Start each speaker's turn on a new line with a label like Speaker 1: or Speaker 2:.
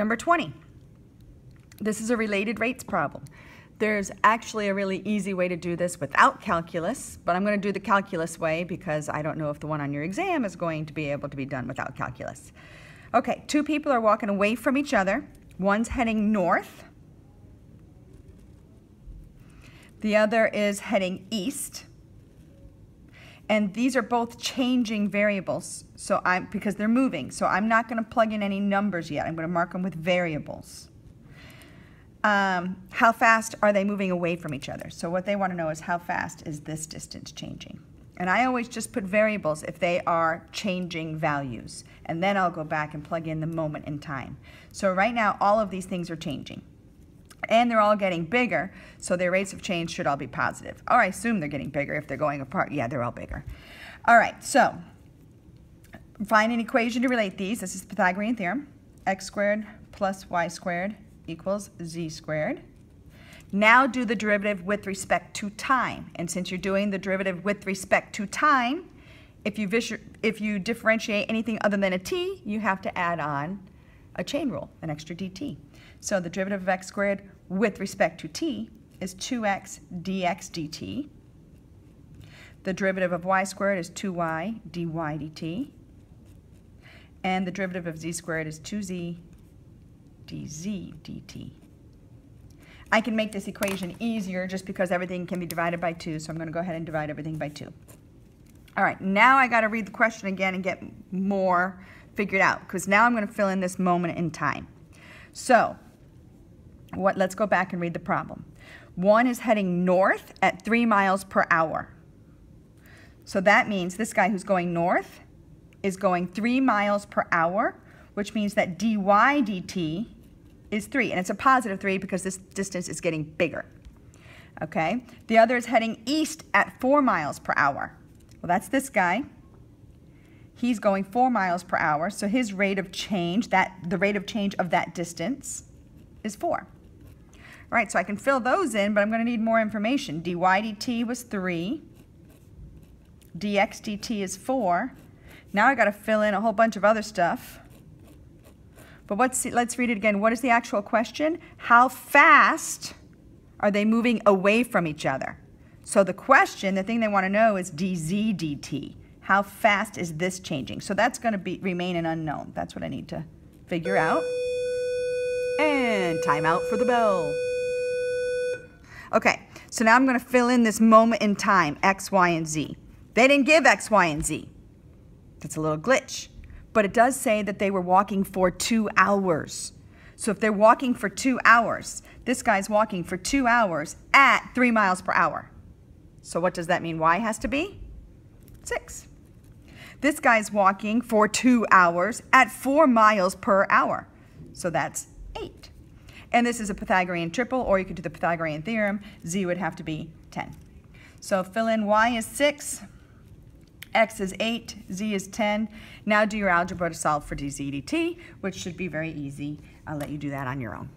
Speaker 1: Number 20. This is a related rates problem. There's actually a really easy way to do this without calculus, but I'm going to do the calculus way because I don't know if the one on your exam is going to be able to be done without calculus. Okay, two people are walking away from each other. One's heading north. The other is heading east. And these are both changing variables because they're moving. So I'm not going to plug in any numbers yet. I'm going to mark them with variables. How fast are they moving away from each other? So what they want to know is how fast is this distance changing? And I always just put variables if they are changing values. And then I'll go back and plug in the moment in time. So right now, all of these things are changing. And they're all getting bigger, so their rates of change should all be positive. Or I assume they're getting bigger if they're going apart. Yeah, they're all bigger. All right, so find an equation to relate these. This is the Pythagorean theorem. X squared plus y squared equals z squared. Now do the derivative with respect to time. And since you're doing the derivative with respect to time, if you differentiate anything other than a t, you have to add on a chain rule, an extra dt. So the derivative of x squared with respect to t is 2x dx dt. The derivative of y squared is 2y dy dt. And the derivative of z squared is 2z dz dt. I can make this equation easier just because everything can be divided by 2, so I'm going to go ahead and divide everything by 2. All right, now I got to read the question again and get more figured out, because now I'm going to fill in this moment in time. So let's go back and read the problem. One is heading north at 3 miles per hour. So that means this guy who's going north is going 3 miles per hour, which means that dy dt is 3. And it's a positive 3 because this distance is getting bigger. Okay? The other is heading east at 4 miles per hour. Well, that's this guy. He's going 4 miles per hour, so his rate of change, the rate of change of that distance, is 4. All right, so I can fill those in, but I'm going to need more information. Dy dt was 3. Dx dt is 4. Now I got to fill in a whole bunch of other stuff. But let's read it again. What is the actual question? How fast are they moving away from each other? So the question, the thing they want to know is dz dt. How fast is this changing? So that's going to remain an unknown. That's what I need to figure out. And time out for the bell. Okay, so now I'm going to fill in this moment in time, x, y, and z. They didn't give x, y, and z. That's a little glitch. But it does say that they were walking for 2 hours. So if they're walking for 2 hours, this guy's walking for 2 hours at 3 miles per hour. So what does that mean y has to be? 6. This guy's walking for 2 hours at 4 miles per hour. So that's 8. And this is a Pythagorean triple, or you could do the Pythagorean theorem. Z would have to be 10. So fill in y is 6. X is 8, z is 10. Now do your algebra to solve for dz dt, which should be very easy. I'll let you do that on your own.